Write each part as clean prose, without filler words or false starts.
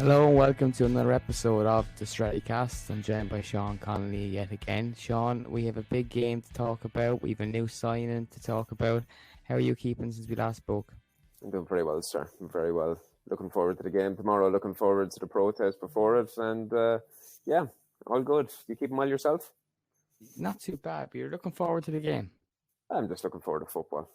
Hello and welcome to another episode of the Strettycast. I'm joined by Shaun Connolly yet again. Shaun, we have a big game to talk about. We have a new signing to talk about. How are you keeping since we last spoke? I'm doing very well, sir. I'm very well. Looking forward to the game tomorrow. Looking forward to the protest before it. And yeah, all good. You keeping well yourself? Not too bad, but you're looking forward to the game. I'm just looking forward to football.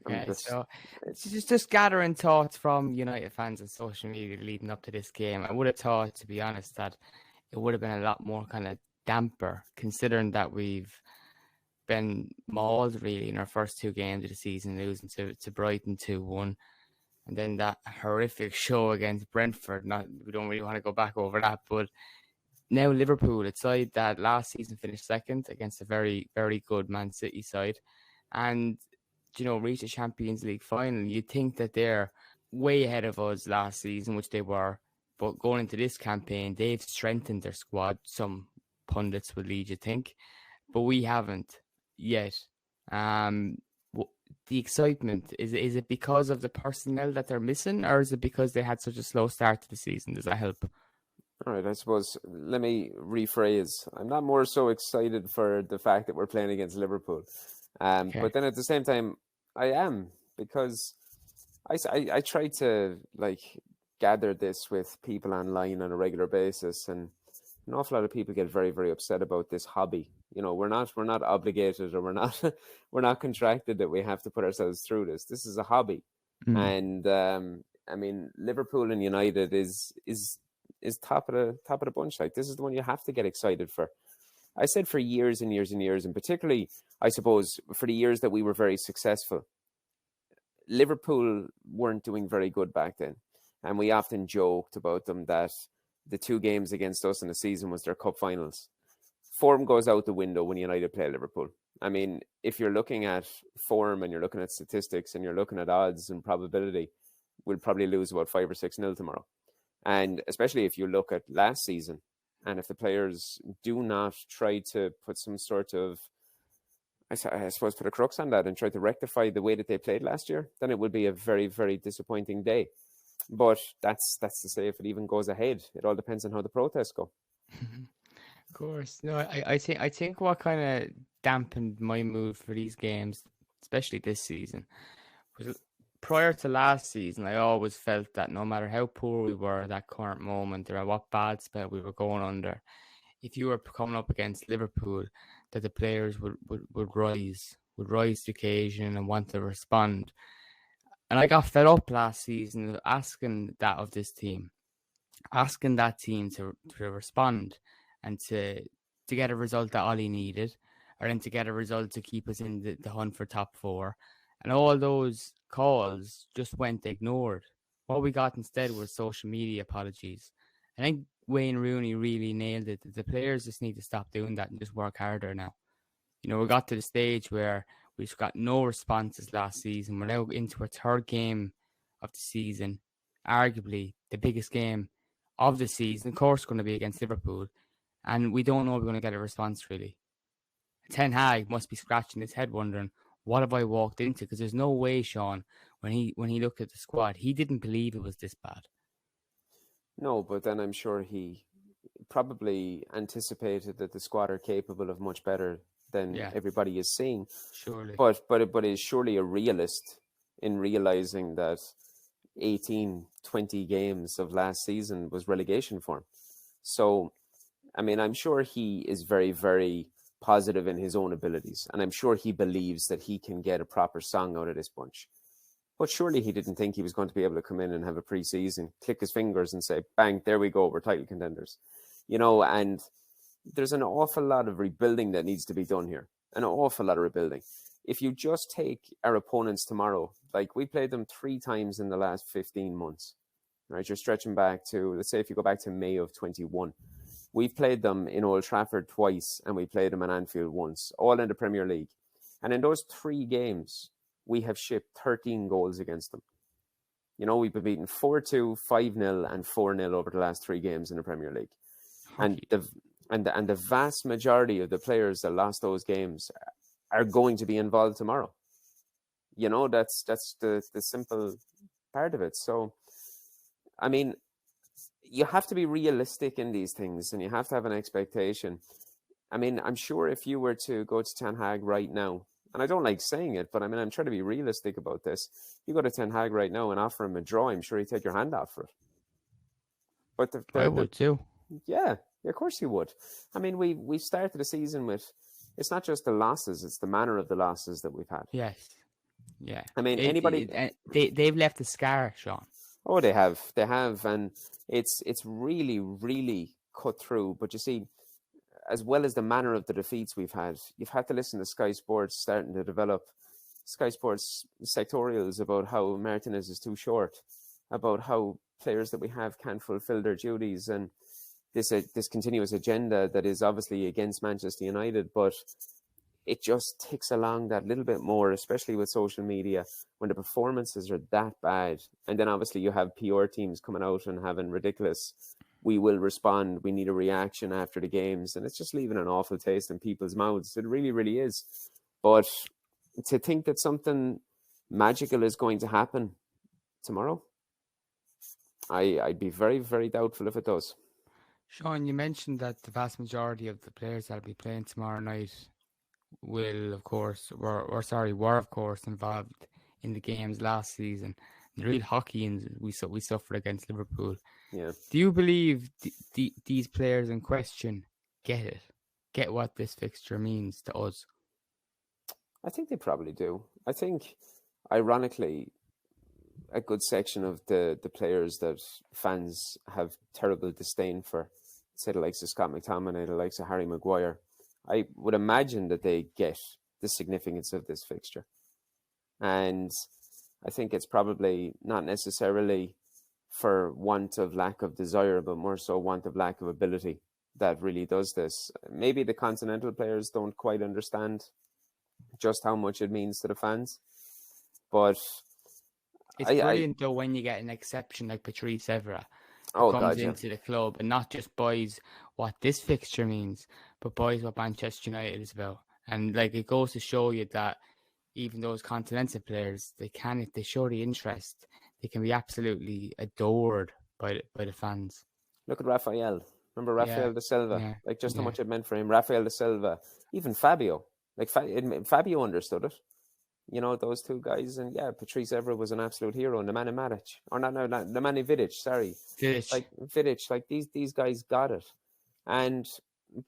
Okay, so it's just gathering thoughts from United fans on social media leading up to this game. I would have thought, to be honest, that it would have been a lot more kind of damper, considering that we've been mauled really in our first two games of the season, losing to Brighton 2-1. And then that horrific show against Brentford. We don't really want to go back over that, but now Liverpool, a side that last season finished second against a very, very good Man City side, and reached a Champions League final. You'd think that they're way ahead of us last season, which they were, but going into this campaign, they've strengthened their squad. Some pundits would lead you think, but we haven't yet. The excitement, is it because of the personnel that they're missing, or is it because they had such a slow start to the season? Does that help? All right, I suppose, let me rephrase. I'm not more so excited for the fact that we're playing against Liverpool. Okay. But then at the same time, I am, because I try to gather this with people online on a regular basis, and an awful lot of people get very, very upset about this hobby. We're not obligated, or we're not contracted that we have to put ourselves through this. This is a hobby. And I mean, Liverpool and United is top of the bunch. Like, this is the one you have to get excited for. I said for years and years and years, and particularly, I suppose, for the years that we were very successful, Liverpool weren't doing very good back then. And we often joked about them that the two games against us in the season was their cup finals. Form goes out the window when United play Liverpool. I mean, if you're looking at form and you're looking at statistics and you're looking at odds and probability, we'll probably lose about 5 or 6-0 tomorrow. And especially if you look at last season, and if the players do not try to put some sort of, I suppose, put a crux on that and try to rectify the way that they played last year, then it would be a very, very disappointing day. But that's to say, if it even goes ahead, it all depends on how the protests go. Of course. No, I think what kind of dampened my mood for these games, especially this season, was prior to last season, I always felt that no matter how poor we were at that current moment, or what bad spell we were going under, if you were coming up against Liverpool, that the players would rise to the occasion and want to respond. And I got fed up last season asking that of this team, asking that team to respond and to get a result that Ollie needed, or then to get a result to keep us in the hunt for top four. And all those calls just went ignored. What we got instead was social media apologies. I think Wayne Rooney really nailed it. The players just need to stop doing that and just work harder now. We got to the stage where we just got no responses last season. We're now into our third game of the season, arguably the biggest game of the season. Of course, going to be against Liverpool, and we don't know if we're going to get a response really. Ten Hag must be scratching his head wondering, what have I walked into? Because there's no way, Shaun, when he looked at the squad, he didn't believe it was this bad. No, but then I'm sure he probably anticipated that the squad are capable of much better than everybody is seeing. Surely. But is surely a realist in realizing that 18, 20 games of last season was relegation form. So, I mean, I'm sure he is very, very positive in his own abilities. And I'm sure he believes that he can get a proper song out of this bunch. But surely he didn't think he was going to be able to come in and have a pre-season, click his fingers and say, bang, there we go, we're title contenders. And there's an awful lot of rebuilding that needs to be done here. An awful lot of rebuilding. If you just take our opponents tomorrow, like we played them 3 times in the last 15 months, right? You're stretching back to, let's say if you go back to May of 21, we've played them in Old Trafford twice and we played them in Anfield once, all in the Premier League. And in those 3 games, we have shipped 13 goals against them. We've been beaten 4-2, 5-0 and 4-0 over the last 3 games in the Premier League. And the vast majority of the players that lost those games are going to be involved tomorrow. That's the simple part of it. So, I mean, you have to be realistic in these things, and you have to have an expectation. I mean, I'm sure if you were to go to Ten Hag right now, and I don't like saying it, but I mean, I'm trying to be realistic about this. You go to Ten Hag right now and offer him a draw, I'm sure he'd take your hand off for it. But I would too. yeah, of course you would. I mean, we started the season with, it's not just the losses, it's the manner of the losses that we've had. Yes. Yeah. I mean, anybody... they've left a scar, Shaun. Oh, they have, and it's really, really cut through. But you see, as well as the manner of the defeats we've had, you've had to listen to Sky Sports starting to develop Sky Sports sectorials about how Martinez is too short, about how players that we have can't fulfill their duties, and this continuous agenda that is obviously against Manchester United, but it just ticks along that little bit more, especially with social media, when the performances are that bad. And then obviously you have PR teams coming out and having ridiculous, we will respond, we need a reaction after the games. And it's just leaving an awful taste in people's mouths. It really, really is. But to think that something magical is going to happen tomorrow, I'd be very, very doubtful if it does. Shaun, you mentioned that the vast majority of the players that'll be playing tomorrow night were of course involved in the games last season. The real hockey we suffered against Liverpool. Yeah. Do you believe these players in question get what this fixture means to us? I think they probably do. I think, ironically, a good section of the players that fans have terrible disdain for, say the likes of Scott McTominay, the likes of Harry Maguire, I would imagine that they get the significance of this fixture. And I think it's probably not necessarily for want of lack of desire, but more so want of lack of ability that really does this. Maybe the continental players don't quite understand just how much it means to the fans. But it's brilliant though when you get an exception like Patrice Evra comes into the club and not just buys what this fixture means, but buys what Manchester United is about. And like it goes to show you that even those continental players, if they show the interest, they can be absolutely adored by the fans. Look at Rafael. Remember Rafael da Silva? Yeah. Like just how much it meant for him. Rafael da Silva, even Fabio. Like Fabio understood it. You know, those two guys. And yeah, Patrice Evra was an absolute hero. And Nemanja Matic. Or not Nemanja Vidic, sorry. Vidic. Like these guys got it.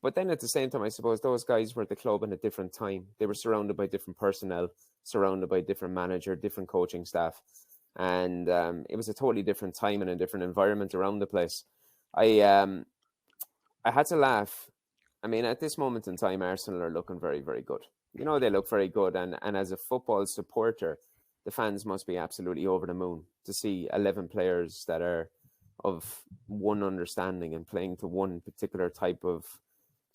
But then at the same time, I suppose those guys were at the club in a different time. They were surrounded by different personnel, surrounded by different manager, different coaching staff. And it was a totally different time and a different environment around the place. I had to laugh. I mean, at this moment in time, Arsenal are looking very, very good. You know, they look very good. And as a football supporter, the fans must be absolutely over the moon to see 11 players that are of one understanding and playing to one particular type of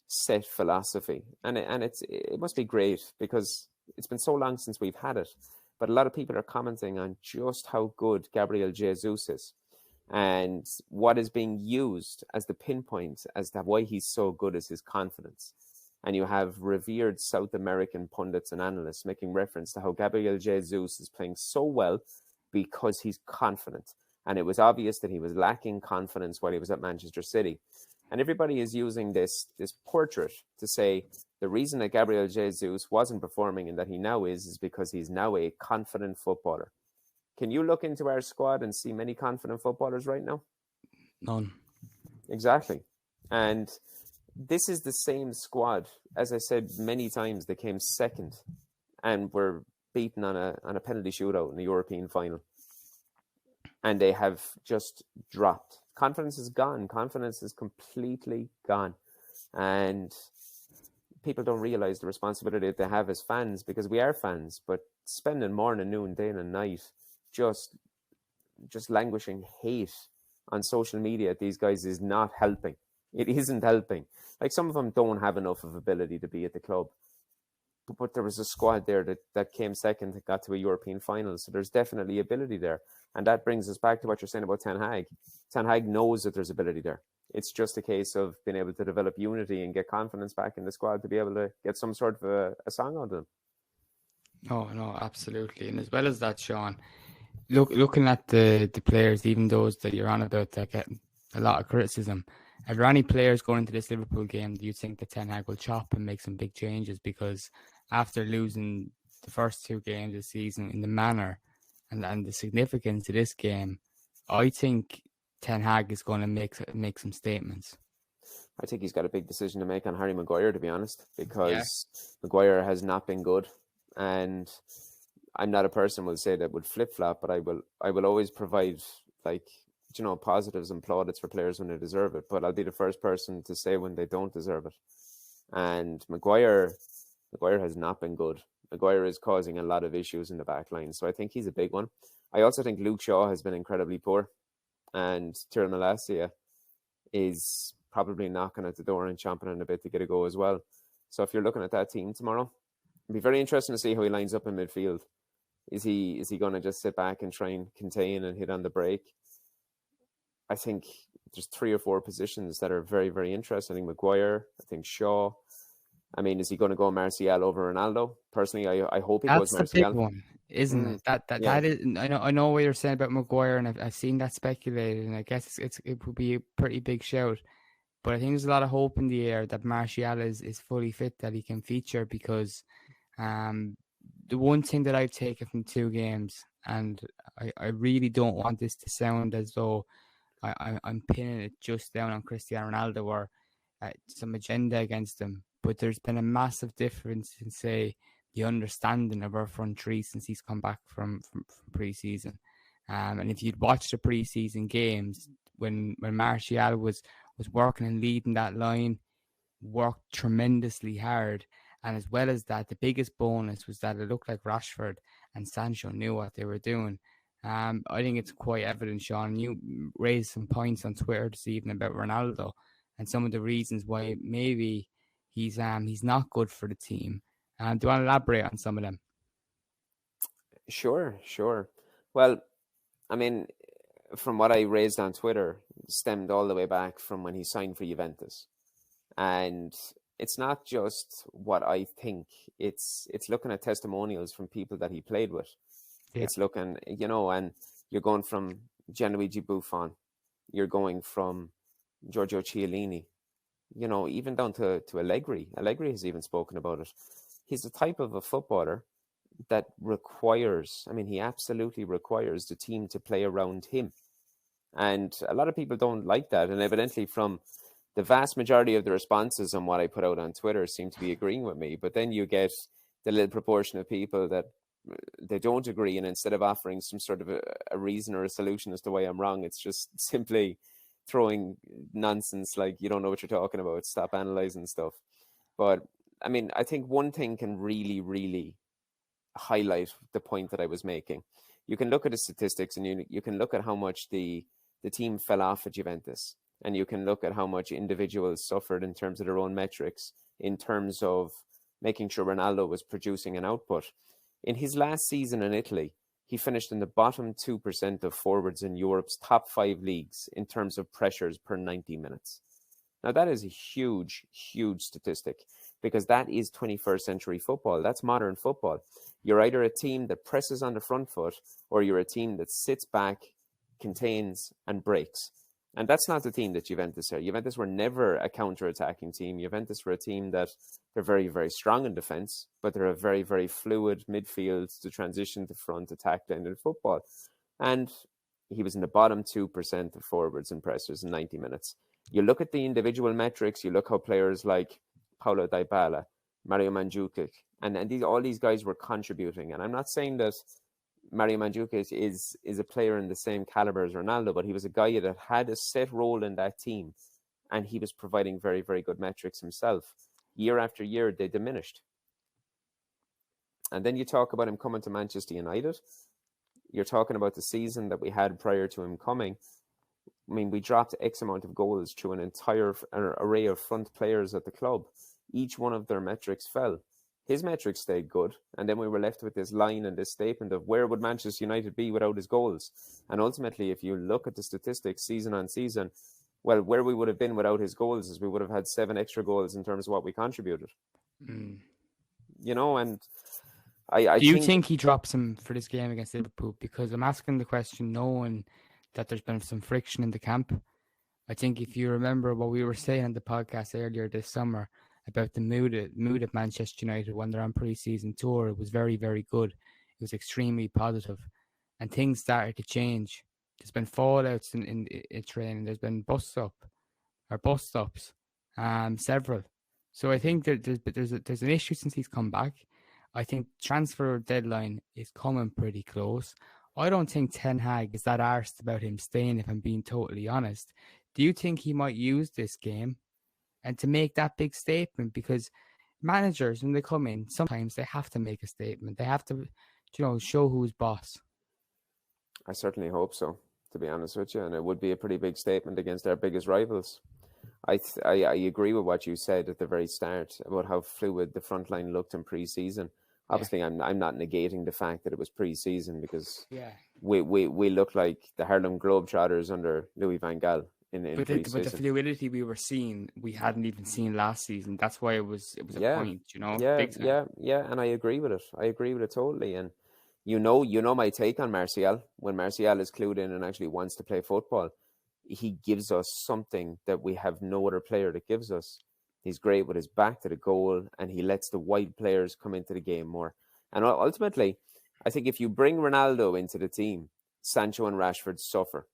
set philosophy. And it must be great because it's been so long since we've had it. But a lot of people are commenting on just how good Gabriel Jesus is and what is being used as the pinpoint as to why he's so good is his confidence. And you have revered South American pundits and analysts making reference to how Gabriel Jesus is playing so well because he's confident. And it was obvious that he was lacking confidence while he was at Manchester City. And everybody is using this portrait to say the reason that Gabriel Jesus wasn't performing and that he now is because he's now a confident footballer. Can you look into our squad and see many confident footballers right now? None. Exactly. And this is the same squad, as I said many times, that came second and were beaten on a penalty shootout in the European final. And they have just dropped. Confidence is gone. Confidence is completely gone. And people don't realize the responsibility that they have as fans because we are fans, but spending morning, noon, day and night just languishing hate on social media at these guys is not helping. It isn't helping. Like some of them don't have enough of ability to be at the club. But there was a squad there that came second and got to a European final. So there's definitely ability there. And that brings us back to what you're saying about Ten Hag. Ten Hag knows that there's ability there. It's just a case of being able to develop unity and get confidence back in the squad to be able to get some sort of a song out of them. Oh, no, absolutely. And as well as that, Shaun, looking at the players, even those that you're on about that a lot of criticism. Are there any players going into this Liverpool game do you think that Ten Hag will chop and make some big changes? Because after losing the first 2 games this season in the manner and the significance of this game, I think Ten Hag is going to make some statements. I think he's got a big decision to make on Harry Maguire, to be honest, because Yeah. Maguire has not been good, and I'm not a person who will say that would flip flop, but I will always provide, like, positives and plaudits for players when they deserve it. But I'll be the first person to say when they don't deserve it. And Maguire has not been good. Maguire is causing a lot of issues in the back line, so I think he's a big one. I also think Luke Shaw has been incredibly poor, and Tyrell Malacia is probably knocking at the door and chomping on a bit to get a go as well. So if you're looking at that team tomorrow, it'd be very interesting to see how he lines up in midfield. Is he going to just sit back and try and contain and hit on the break? I think there's 3 or 4 positions that are very, very interesting. I think Maguire, I think Shaw. I mean, is he going to go Martial over Ronaldo? Personally, I hope he goes Martial. That's the big one, isn't it? Yeah. That is. I know what you're saying about Maguire, and I've seen that speculated, and I guess it would be a pretty big shout. But I think there's a lot of hope in the air that Martial is fully fit, that he can feature, because the one thing that I've taken from 2 games, and I really don't want this to sound as though I'm pinning it just down on Cristiano Ronaldo or some agenda against him, but there's been a massive difference in, say, the understanding of our front three since he's come back from pre-season. And if you'd watched the pre-season games, when Martial was working and leading that line, worked tremendously hard. And as well as that, the biggest bonus was that it looked like Rashford and Sancho knew what they were doing. I think it's quite evident, Shaun. You raised some points on Twitter this evening about Ronaldo and some of the reasons why maybe he's not good for the team. Do you want to elaborate on some of them? Sure. Well, I mean, from what I raised on Twitter, stemmed all the way back from when he signed for Juventus. And it's not just what I think. It's looking at testimonials from people that he played with. Yeah. It's looking, and you're going from Gianluigi Buffon. You're going from Giorgio Chiellini, even down to Allegri. Allegri has even spoken about it. He's the type of a footballer that he absolutely requires the team to play around him. And a lot of people don't like that. And evidently from the vast majority of the responses on what I put out on Twitter seem to be agreeing with me. But then you get the little proportion of people that they don't agree. And instead of offering some sort of a reason or a solution as to why I'm wrong, it's just simply throwing nonsense like you don't know what you're talking about. Stop analyzing stuff. But I mean, I think one thing can really, really highlight the point that I was making. You can look at the statistics and you can look at how much the team fell off at Juventus. And you can look at how much individuals suffered in terms of their own metrics, in terms of making sure Ronaldo was producing an output. In his last season in Italy, he finished in the bottom 2% of forwards in Europe's top 5 leagues in terms of pressures per 90 minutes. Now, that is a huge, huge statistic because that is 21st century football. That's modern football. You're either a team that presses on the front foot or you're a team that sits back, contains, and breaks. And that's not the team that Juventus are. Juventus were never a counter-attacking team. Juventus were a team that they're very, very strong in defense, but they're a very, very fluid midfield to transition to front attack-ended football. And he was in the bottom 2% of forwards and pressers in 90 minutes. You look at the individual metrics, you look how players like Paulo Dybala, Mario Mandzukic, and all these guys were contributing. And I'm not saying that Mario Mandzukic is a player in the same caliber as Ronaldo, but he was a guy that had a set role in that team, and he was providing very, very good metrics himself. Year after year, they diminished. And then you talk about him coming to Manchester United. You're talking about the season that we had prior to him coming. I mean, we dropped X amount of goals through an entire array of front players at the club. Each one of their metrics fell. His metrics stayed good, and then we were left with this line and this statement of where would Manchester United be without his goals? And ultimately, if you look at the statistics season on season, well, where we would have been without his goals is we would have had 7 extra goals in terms of what we contributed. And I Do you think he drops him for this game against Liverpool? Because I'm asking the question knowing that there's been some friction in the camp. I think if you remember what we were saying on the podcast earlier this summer about the mood at Manchester United when they're on pre-season tour, it was very, very good. It was extremely positive, and things started to change. There's been fallouts in training. There's been bus stops, several. So I think that there's an issue since he's come back. I think transfer deadline is coming pretty close. I don't think Ten Hag is that arsed about him staying, if I'm being totally honest. Do you think he might use this game and to make that big statement? Because managers, when they come in, sometimes they have to make a statement. They have to, show who's boss. I certainly hope so, to be honest with you, and it would be a pretty big statement against our biggest rivals. I agree with what you said at the very start about how fluid the front line looked in pre-season. Obviously, I'm not negating the fact that it was pre-season, because we look like the Harlem Globetrotters under Louis van Gaal in pre-season. But the fluidity we were seeing, we hadn't even seen last season. That's why it was a point, Yeah, and I agree with it. I agree with it totally. And you know my take on Martial. When Martial is clued in and actually wants to play football, he gives us something that we have no other player that gives us. He's great with his back to the goal, and he lets the wide players come into the game more. And ultimately, I think if you bring Ronaldo into the team, Sancho and Rashford suffer.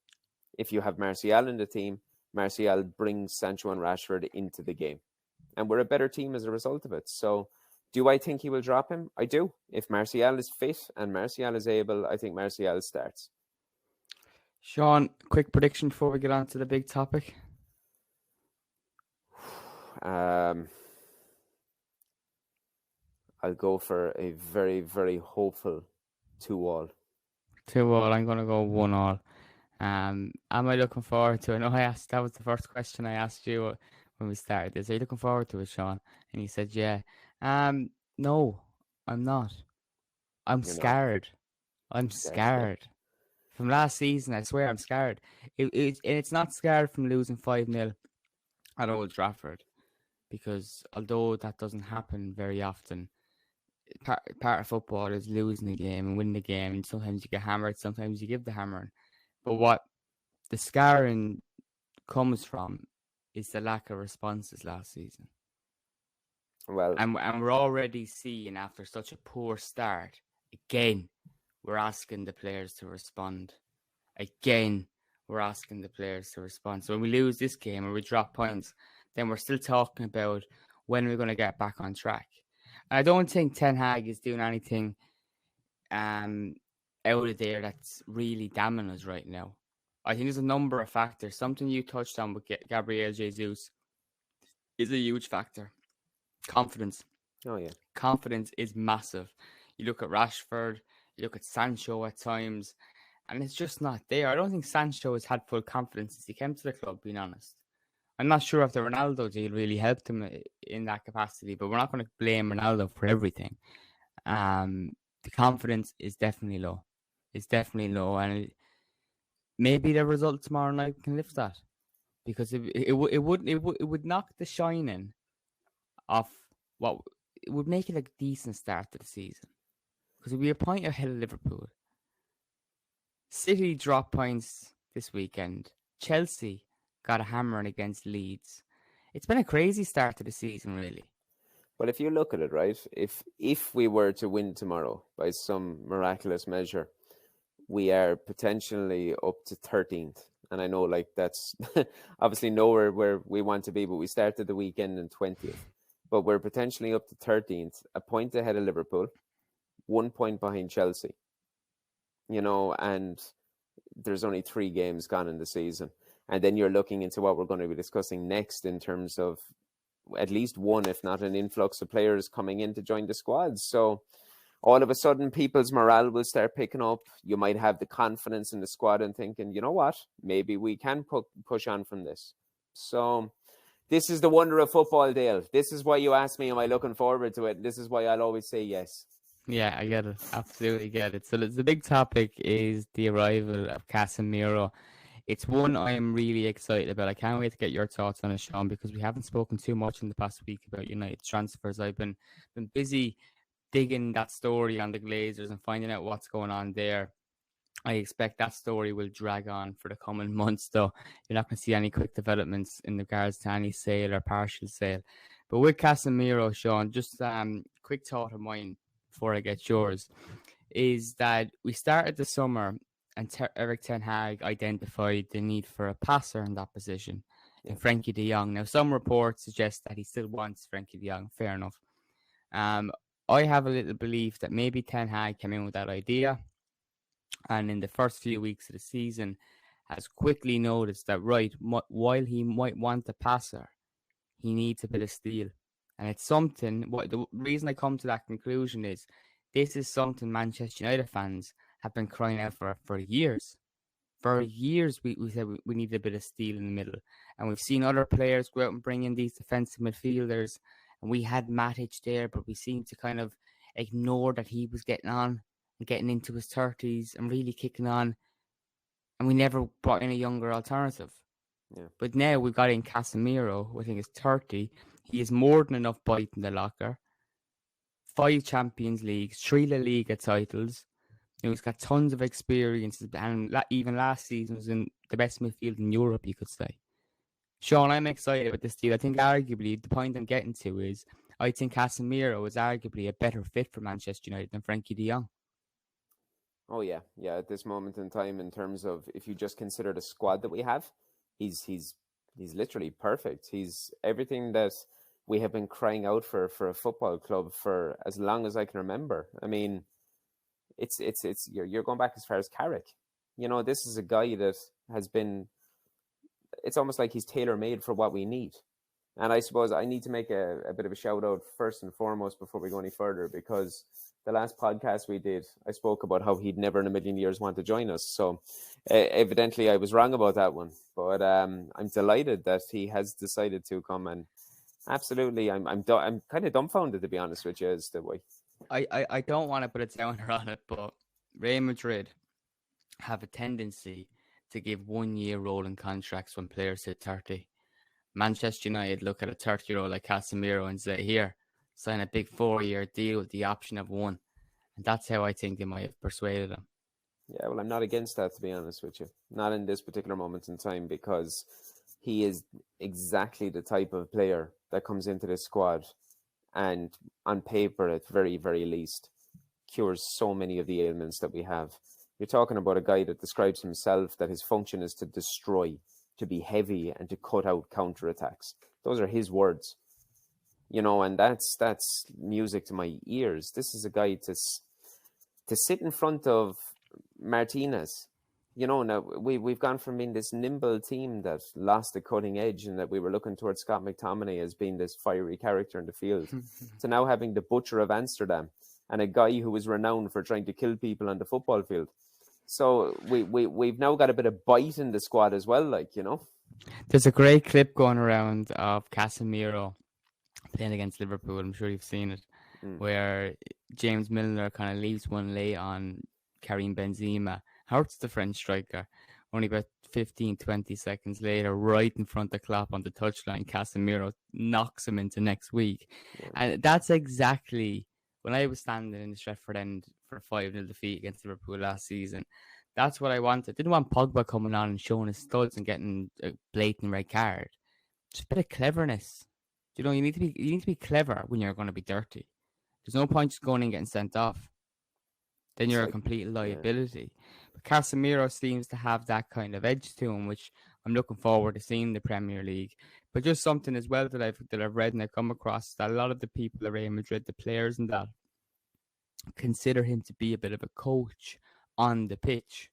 If you have Martial in the team, Martial brings Sancho and Rashford into the game. And we're a better team as a result of it. So do I think he will drop him? I do. If Martial is fit and Martial is able, I think Martial starts. Shaun, quick prediction before we get on to the big topic. I'll go for a very, very hopeful 2-2. 2-2. I'm going to go 1-1. Am I looking forward to it? No, that was the first question I asked you when we started this. Are you looking forward to it, Shaun? And you said, yeah. No, I'm not. I'm scared. I'm scared. From last season, I swear I'm scared. It's not scared from losing 5-0 at Old Trafford, because although that doesn't happen very often, part of football is losing a game and winning the game, and sometimes you get hammered, sometimes you give the hammering. But what the scarring comes from is the lack of responses last season. Well, and we're already seeing, after such a poor start, again, we're asking the players to respond. Again, we're asking the players to respond. So when we lose this game or we drop points, then we're still talking about when we're going to get back on track. I don't think Ten Hag is doing anything out of there that's really damning us right now. I think there's a number of factors. Something you touched on with Gabriel Jesus is a huge factor. Confidence. Oh, yeah. Confidence is massive. You look at Rashford, you look at Sancho at times, and it's just not there. I don't think Sancho has had full confidence since he came to the club, being honest. I'm not sure if the Ronaldo deal really helped him in that capacity, but we're not going to blame Ronaldo for everything. The confidence is definitely low. It's definitely low, and maybe the result tomorrow night can lift that, because it would knock the shining off what it would make it a decent start to the season, because it'd be a point ahead of Liverpool. City dropped points this weekend. Chelsea got a hammering against Leeds. It's been a crazy start to the season, really. Well, if you look at it, right, if we were to win tomorrow by some miraculous measure, we are potentially up to 13th. And I know, like, that's obviously nowhere where we want to be, but we started the weekend in 20th. But we're potentially up to 13th, a point ahead of Liverpool, 1 point behind Chelsea. And there's only 3 games gone in the season. And then you're looking into what we're going to be discussing next in terms of at least one, if not an influx of players coming in to join the squads. So all of a sudden, people's morale will start picking up. You might have the confidence in the squad and thinking, you know what, maybe we can push on from this. So this is the wonder of football, Dale. This is why you asked me, am I looking forward to it? This is why I'll always say yes. Yeah, I get it. Absolutely get it. So the big topic is the arrival of Casemiro. It's one I'm really excited about. I can't wait to get your thoughts on it, Shaun, because we haven't spoken too much in the past week about United transfers. I've been busy digging that story on the Glazers and finding out what's going on there. I expect that story will drag on for the coming months, though. You're not going to see any quick developments in regards to any sale or partial sale. But with Casemiro, Shaun, just quick thought of mine before I get yours is that we started the summer and Eric Ten Hag identified the need for a passer in that position in Frankie de Jong. Now, some reports suggest that he still wants Frankie de Jong. Fair enough. I have a little belief that maybe Ten Hag came in with that idea, and in the first few weeks of the season, has quickly noticed that while he might want a passer, he needs a bit of steel, and it's something. What the reason I come to that conclusion is, this is something Manchester United fans have been crying out for years. For years, we said we need a bit of steel in the middle. And we've seen other players go out and bring in these defensive midfielders. And we had Matic there, but we seemed to kind of ignore that he was getting on and getting into his 30s and really kicking on. And we never brought in a younger alternative. Yeah. But now we've got in Casemiro, who I think is 30. He has more than enough bite in the locker. 5 Champions Leagues, 3 La Liga titles. He's got tons of experience, and even last season was in the best midfield in Europe, you could say. Shaun, I'm excited about this deal. I think arguably the point I'm getting to is I think Casemiro is arguably a better fit for Manchester United than Frankie de Jong. Oh yeah. At this moment in time, in terms of if you just consider the squad that we have, he's literally perfect. He's everything that we have been crying out for a football club for as long as I can remember. I mean, it's you're going back as far as Carrick. This is a guy that has been. It's almost like he's tailor made for what we need. And I suppose I need to make a bit of a shout out first and foremost before we go any further, because the last podcast we did, I spoke about how he'd never in a million years want to join us. So evidently I was wrong about that one. But I'm delighted that he has decided to come, and absolutely I'm kind of dumbfounded, to be honest with you, as to why. I don't want to put a downer on it, but Real Madrid have a tendency to give 1-year rolling contracts when players hit 30. Manchester United look at a 30-year-old like Casemiro and say, here, sign a big 4-year deal with the option of 1. And that's how I think they might have persuaded him. Yeah, well, I'm not against that, to be honest with you. Not in this particular moment in time, because he is exactly the type of player that comes into this squad and on paper, at very, very least, cures so many of the ailments that we have. You're talking about a guy that describes himself that his function is to destroy, to be heavy, and to cut out counterattacks. Those are his words. And that's music to my ears. This is a guy to sit in front of Martinez. Now we've gone from being this nimble team that lost the cutting edge and that we were looking towards Scott McTominay as being this fiery character in the field to now having the butcher of Amsterdam and a guy who was renowned for trying to kill people on the football field. So we've now got a bit of bite in the squad as well, There's a great clip going around of Casemiro playing against Liverpool. I'm sure you've seen it, where James Milner kind of leaves one late on Karim Benzema, hurts the French striker. Only about 15, 20 seconds later, right in front of Klopp on the touchline, Casemiro knocks him into next week. Yeah. And that's exactly when I was standing in the Stretford end for a 5-0 defeat against Liverpool last season. That's what I wanted. Didn't want Pogba coming on and showing his studs and getting a blatant red card. Just a bit of cleverness. You need to be clever when you're going to be dirty. There's no point just going and getting sent off. Then you're a complete liability. Yeah. But Casemiro seems to have that kind of edge to him, which I'm looking forward to seeing in the Premier League. But just something as well that I've read and I've come across, that a lot of the people at Real Madrid, the players and that, consider him to be a bit of a coach on the pitch,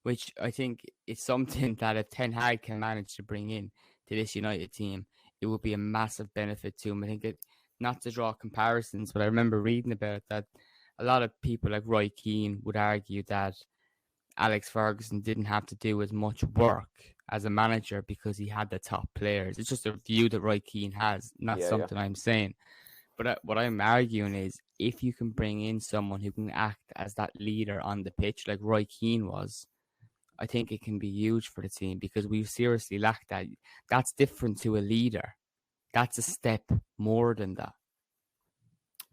which I think is something that if Ten Hag can manage to bring in to this United team, it would be a massive benefit to him. I think not to draw comparisons, but I remember reading about that. A lot of people like Roy Keane would argue that Alex Ferguson didn't have to do as much work as a manager because he had the top players. It's just a view that Roy Keane has, not something I'm saying. But what I'm arguing is if you can bring in someone who can act as that leader on the pitch like Roy Keane was, I think it can be huge for the team because we've seriously lacked that. That's different to a leader. That's a step more than that.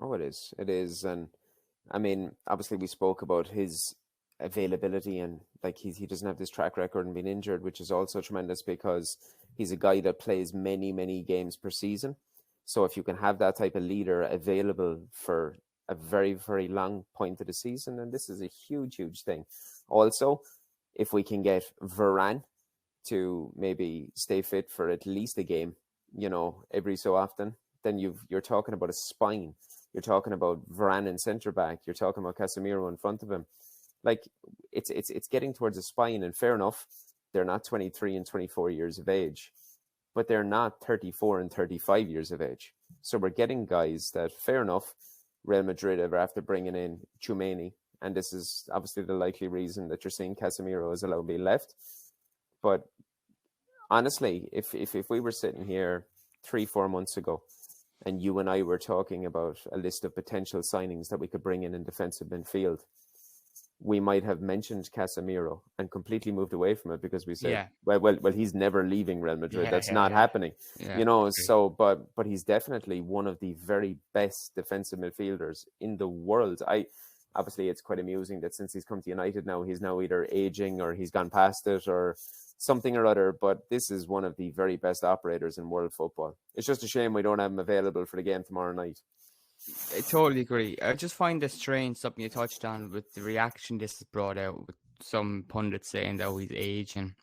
Oh, it is. It is. And I mean, obviously we spoke about his availability, and like he doesn't have this track record and being injured, which is also tremendous because he's a guy that plays many games per season. So if you can have that type of leader available for a very long point of the season, then this is a huge thing. Also, if we can get Varane to maybe stay fit for at least a game, every so often, then you're talking about a spine. You're talking about Varane in centre back. You're talking about Casemiro in front of him. Like it's getting towards a spine, and fair enough, they're not 23 and 24 years of age, but they're not 34 and 35 years of age. So we're getting guys that, fair enough, Real Madrid are after bringing in Tchouaméni, and this is obviously the likely reason that you're seeing Casemiro is allowed to be left. But honestly, if we were sitting here 3-4 months ago, and you and I were talking about a list of potential signings that we could bring in defensive midfield, we might have mentioned Casemiro and completely moved away from it because we said, well, he's never leaving Real Madrid. That's not happening. So, but he's definitely one of the very best defensive midfielders in the world. Obviously, it's quite amusing that since he's come to United now, he's now either aging or he's gone past it or something or other, but this is one of the very best operators in world football. It's just a shame we don't have him available for the game tomorrow night. I totally agree. I just find this strange, something you touched on with the reaction this has brought out, with some pundits saying that he's aging.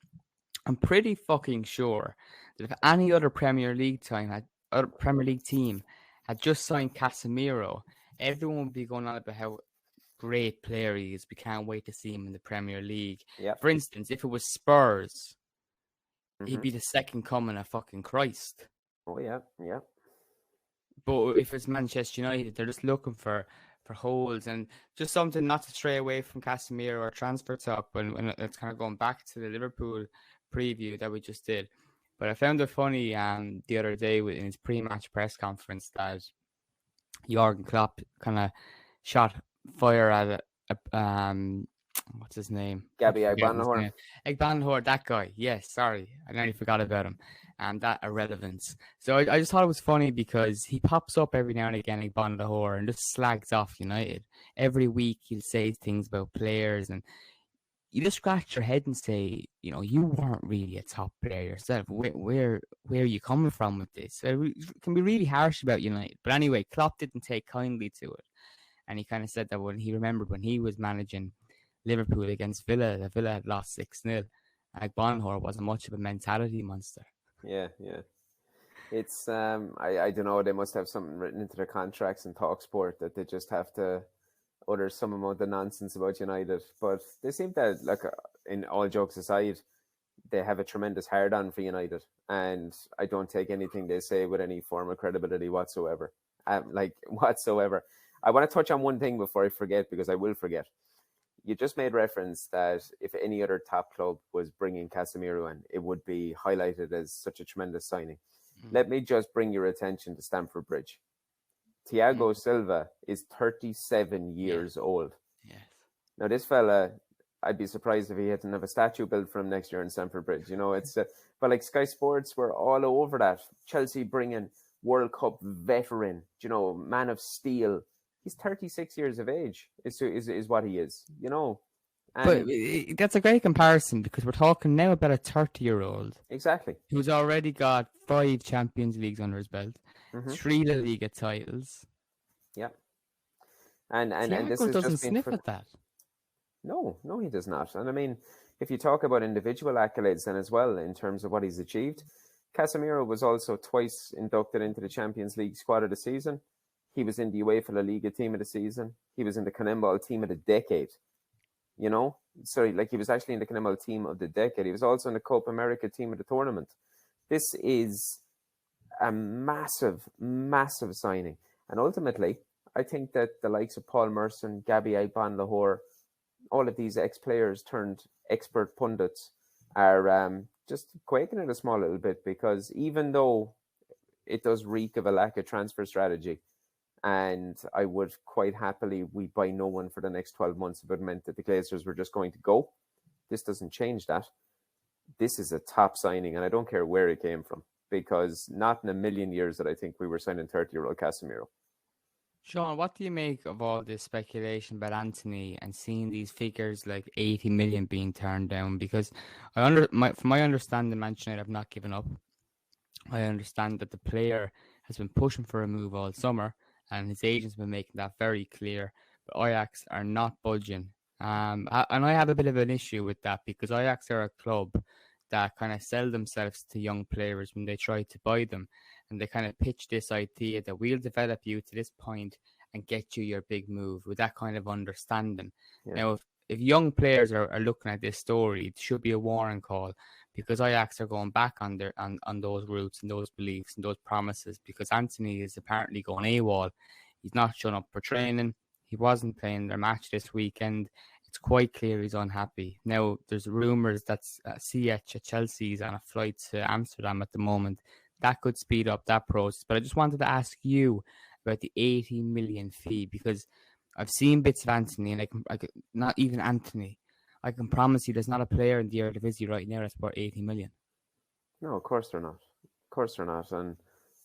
I'm pretty fucking sure that if any other Premier League team had just signed Casemiro, everyone would be going on about how great player he is. We can't wait to see him in the Premier League. Yep. For instance, if it was Spurs, he'd be the second coming of fucking Christ. Oh yeah. But if it's Manchester United, they're just looking for holes and just something not to stray away from Casemiro or transfer talk when it's kind of going back to the Liverpool preview that we just did. But I found it funny the other day in his pre-match press conference that Jurgen Klopp kind of shot fire at what's his name? Gabby Agbonlahor, that guy. Yes, sorry. I nearly forgot about him. And that irrelevance. So I just thought it was funny because he pops up every now and again, Agbonlahor, and just slags off United. Every week he'll say things about players, and you just scratch your head and say, you weren't really a top player yourself. Where are you coming from with this? It can be really harsh about United. But anyway, Klopp didn't take kindly to it. And he kind of said that when he remembered when he was managing Liverpool against Villa, that Villa had lost 6-0. Agbonlahor wasn't much of a mentality monster. Yeah. It's I don't know. They must have something written into their contracts and TalkSport that they just have to utter some amount of nonsense about United. But they seem to, like, in all jokes aside, they have a tremendous hard-on for United, and I don't take anything they say with any form of credibility whatsoever. Whatsoever. I want to touch on one thing before I forget, because I will forget. You just made reference that if any other top club was bringing Casemiro in, it would be highlighted as such a tremendous signing. Let me just bring your attention to Stamford Bridge. Thiago Silva is 37 years old. Yes. Now, this fella, I'd be surprised if he hadn't have a statue built for him next year in Stamford Bridge. It's but like Sky Sports were all over that. Chelsea bringing World Cup veteran, man of steel. He's 36 years of age is what he is, And but that's a great comparison because we're talking now about a 30-year-old. Exactly. Who's already got 5 Champions Leagues under his belt, 3 La Liga titles. Yeah. And this doesn't just sniff at that. No, he does not. And I mean, if you talk about individual accolades then as well, in terms of what he's achieved, Casemiro was also twice inducted into the Champions League squad of the season. He was in the UEFA La Liga team of the season. He was in the Cannonball team of the decade. So he was actually in the Cannonball team of the decade. He was also in the Copa America team of the tournament. This is a massive signing. And ultimately, I think that the likes of Paul Merson, Gabby Agbonlahor, all of these ex-players turned expert pundits are just quaking it a small little bit, because even though it does reek of a lack of transfer strategy, and I would quite happily, we buy no one for the next 12 months if it meant that the Glazers were just going to go. This doesn't change that. This is a top signing, and I don't care where it came from, because not in a million years that I think we were signing 30-year-old Casemiro. Sean, what do you make of all this speculation about Anthony and seeing these figures like 80 million being turned down? Because from my understanding, Manchester United have not given up. I understand that the player has been pushing for a move all summer, and his agent's been making that very clear. But Ajax are not budging. And I have a bit of an issue with that because Ajax are a club that kind of sell themselves to young players when they try to buy them, and they kind of pitch this idea that we'll develop you to this point and get you your big move with that kind of understanding. Yeah. Now, if young players are looking at this story, it should be a warning call because Ajax are going back on those roots and those beliefs and those promises because Anthony is apparently going AWOL. He's not showing up for training. He wasn't playing their match this weekend. It's quite clear he's unhappy. Now, there's rumours that CH at Chelsea is on a flight to Amsterdam at the moment. That could speed up that process. But I just wanted to ask you about the 80 million fee because I've seen bits of Anthony and not even Anthony. I can promise you there's not a player in the Eredivisie right now that's worth 80 million. No, of course they're not. Of course they're not. And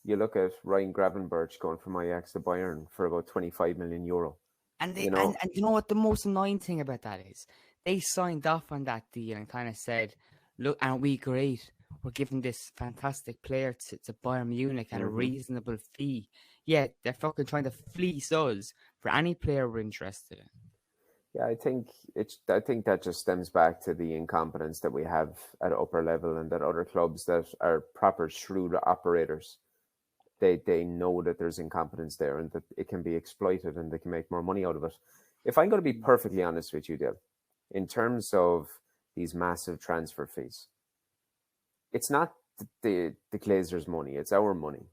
you look at Ryan Gravenberch going from Ajax to Bayern for about 25 million euro. And you know what the most annoying thing about that is? They signed off on that deal and kind of said, look, aren't we great? We're giving this fantastic player to Bayern Munich at a reasonable fee. Yeah, they're fucking trying to fleece us for any player we're interested in. Yeah, I think that just stems back to the incompetence that we have at upper level and that other clubs that are proper shrewd operators, they know that there's incompetence there and that it can be exploited and they can make more money out of it. If I'm going to be perfectly honest with you, Dale, in terms of these massive transfer fees, it's not the Glazers' money, it's our money,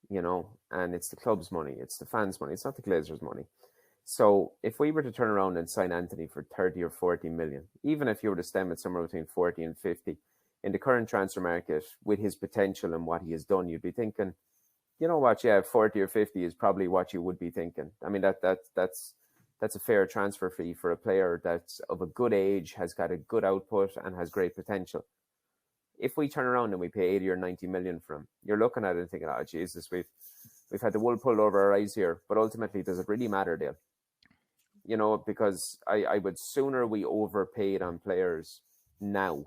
and it's the club's money, it's the fans' money, it's not the Glazers' money. So if we were to turn around and sign Anthony for 30 or 40 million, even if you were to stem it somewhere between 40 and 50, in the current transfer market, with his potential and what he has done, you'd be thinking, you know what, yeah, 40 or 50 is probably what you would be thinking. I mean, that's a fair transfer fee for a player that's of a good age, has got a good output and has great potential. If we turn around and we pay 80 or 90 million for him, you're looking at it and thinking, oh, Jesus, we've had the wool pulled over our eyes here. But ultimately, does it really matter, Dale? Because I would sooner we overpaid on players now,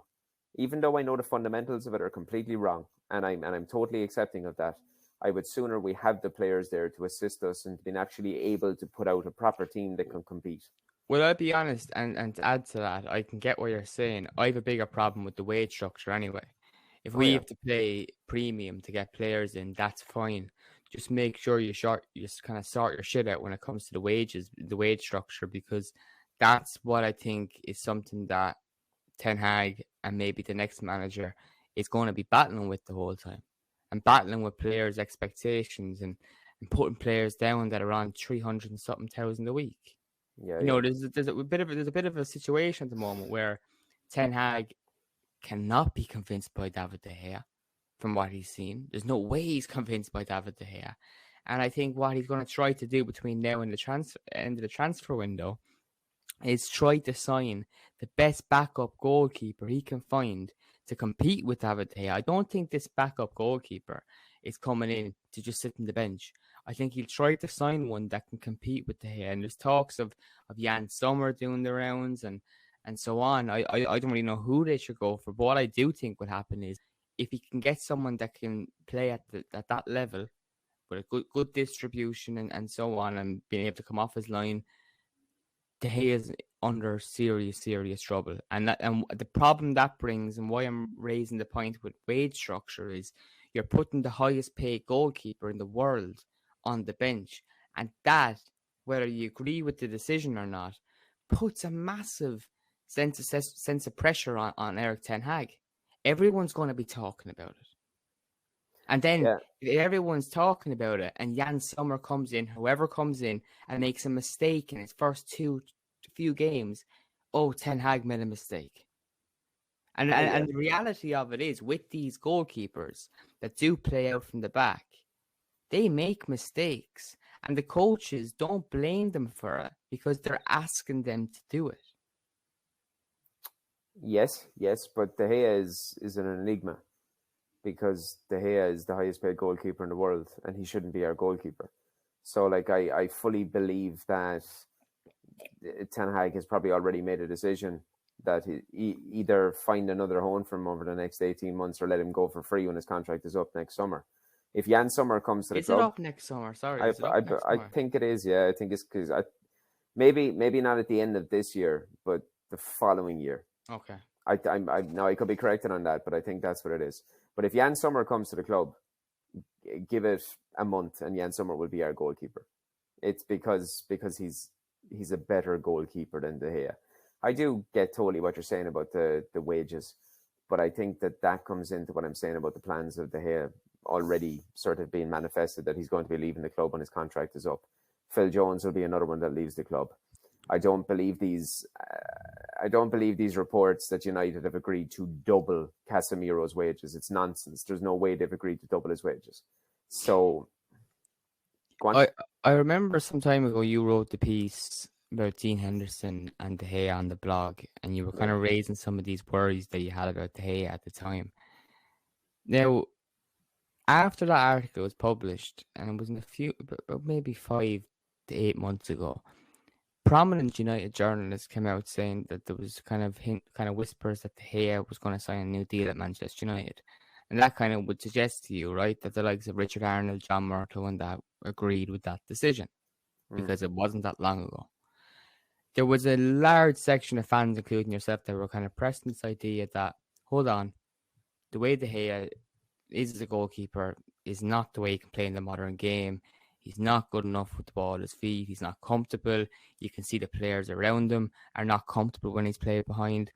even though I know the fundamentals of it are completely wrong, and I'm totally accepting of that. I would sooner we have the players there to assist us and being actually able to put out a proper team that can compete. Well, I'll be honest, and to add to that, I can get what you're saying. I have a bigger problem with the wage structure anyway. If we have to pay premium to get players in, that's fine. Just make sure you kind of sort your shit out when it comes to the wages, the wage structure, because that's what I think is something that Ten Hag and maybe the next manager is going to be battling with the whole time, and battling with players' expectations and putting players down that are on 300 and something thousand a week. Yeah, There's a bit of a situation at the moment where Ten Hag cannot be convinced by David De Gea from what he's seen. There's no way he's convinced by David De Gea. And I think what he's going to try to do between now and the end of the transfer window is try to sign the best backup goalkeeper he can find to compete with David De Gea. I don't think this backup goalkeeper is coming in to just sit on the bench. I think he'll try to sign one that can compete with De Gea. And there's talks of Jan Sommer doing the rounds and so on. I don't really know who they should go for. But what I do think would happen is if he can get someone that can play at that level with a good distribution and so on and being able to come off his line, De Gea is under serious trouble. And the problem that brings and why I'm raising the point with wage structure is you're putting the highest paid goalkeeper in the world on the bench. And that, whether you agree with the decision or not, puts a massive sense of pressure on Eric Ten Hag. Everyone's going to be talking about it. And then if everyone's talking about it and Jan Sommer comes in, whoever comes in and makes a mistake in his first few games, Ten Hag made a mistake. And the reality of it is with these goalkeepers that do play out from the back, they make mistakes and the coaches don't blame them for it because they're asking them to do it. Yes, but De Gea is an enigma because De Gea is the highest paid goalkeeper in the world and he shouldn't be our goalkeeper. So, like, I fully believe that Ten Hag has probably already made a decision that he either find another home for him over the next 18 months or let him go for free when his contract is up next summer. If Jan Sommer comes to the Is it club, up next summer? Sorry, is it up next I summer? think it is. Yeah, I think it's because maybe not at the end of this year, but the following year. Okay. Now I could be corrected on that, but I think that's what it is. But if Jan Sommer comes to the club, give it a month, and Jan Sommer will be our goalkeeper. It's because he's a better goalkeeper than De Gea. I do get totally what you're saying about the wages, but I think that comes into what I'm saying about the plans of De Gea already sort of being manifested, that he's going to be leaving the club when his contract is up. Phil Jones will be another one that leaves the club. I don't believe these reports that United have agreed to double Casemiro's wages. It's nonsense. There's no way they've agreed to double his wages. So, go on. I remember some time ago you wrote the piece about Dean Henderson and De Gea on the blog, and you were kind of raising some of these worries that you had about De Gea at the time. Now, after that article was published, and it was in maybe 5 to 8 months ago, prominent United journalists came out saying that there was kind of whispers that De Gea was going to sign a new deal at Manchester United. And that kind of would suggest to you, right, that the likes of Richard Arnold, John Myrtle, and that agreed with that decision, because it wasn't that long ago. There was a large section of fans, including yourself, that were kind of pressing this idea that, hold on, the way De Gea is as a goalkeeper is not the way he can play in the modern game. He's not good enough with the ball at his feet. He's not comfortable. You can see the players around him are not comfortable when he's played behind.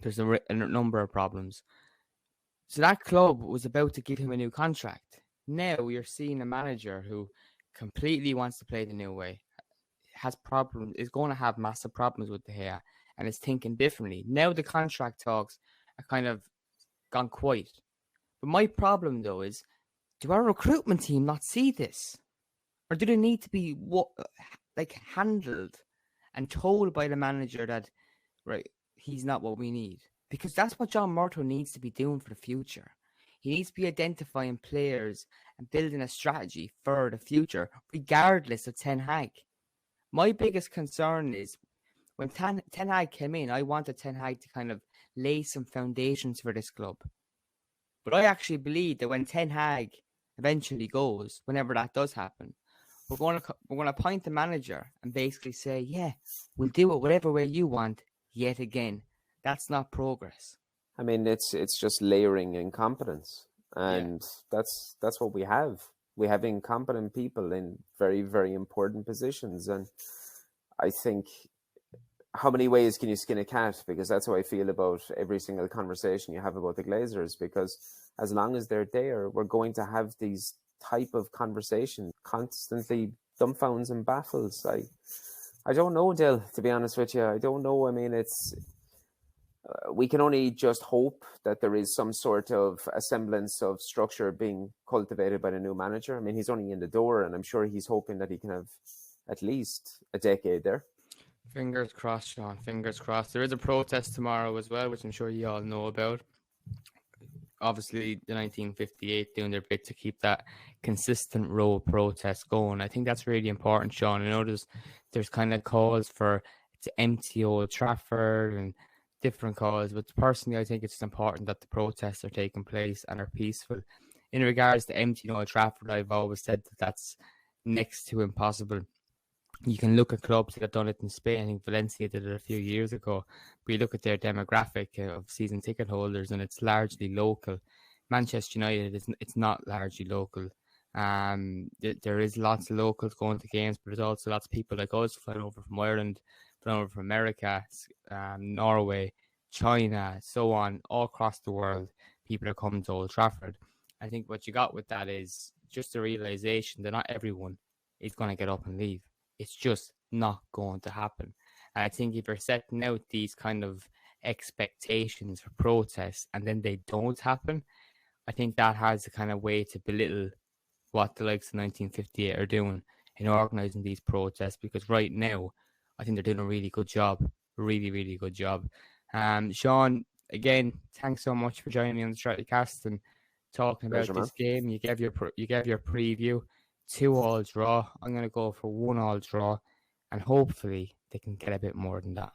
There's a number of problems. So that club was about to give him a new contract. Now you're seeing a manager who completely wants to play the new way, has problems, is going to have massive problems with De Gea, and is thinking differently. Now the contract talks are kind of gone quiet. But my problem, though, is, do our recruitment team not see this? Or do they need to be handled and told by the manager that, right, he's not what we need? Because that's what John Murtough needs to be doing for the future. He needs to be identifying players and building a strategy for the future, regardless of Ten Hag. My biggest concern is, when Ten Hag came in, I wanted Ten Hag to kind of lay some foundations for this club. But I actually believe that when Ten Hag eventually goes, whenever that does happen, we're going to appoint the manager and basically say, yeah, we'll do it whatever way you want, yet again. That's not progress. I mean, it's just layering incompetence, and that's what we have. We have incompetent people in very, very important positions, and I think, how many ways can you skin a cat? Because that's how I feel about every single conversation you have about the Glazers. Because as long as they're there, we're going to have these type of conversations, constantly dumbfounds and baffles. I don't know, Dill, to be honest with you. I don't know. I mean, it's we can only just hope that there is some sort of a semblance of structure being cultivated by the new manager. I mean, he's only in the door, and I'm sure he's hoping that he can have at least a decade there. Fingers crossed, Shaun. Fingers crossed. There is a protest tomorrow as well, which I'm sure you all know about. Obviously, the 1958 doing their bit to keep that consistent row of protests going. I think that's really important, Shaun. I know there's kind of calls for to empty Old Trafford and different calls, but personally, I think it's important that the protests are taking place and are peaceful. In regards to emptying Old Trafford, I've always said that that's next to impossible. You can look at clubs that have done it in Spain. I think Valencia did it a few years ago. But you look at their demographic of season ticket holders, and it's largely local. Manchester United, it's not largely local. There is lots of locals going to games, but there's also lots of people like us flying over from Ireland, flying over from America, Norway, China, so on, all across the world. People are coming to Old Trafford. I think what you got with that is just the realization that not everyone is going to get up and leave. It's just not going to happen. And I think if you're setting out these kind of expectations for protests and then they don't happen, I think that has a kind of way to belittle what the likes of 1958 are doing in organising these protests, because right now, I think they're doing a really good job. Really, really good job. Shaun, again, thanks so much for joining me on the Strettycast and talking about this game. You gave your preview. 2-2 draw. I'm going to go for 1-1 draw, and hopefully they can get a bit more than that.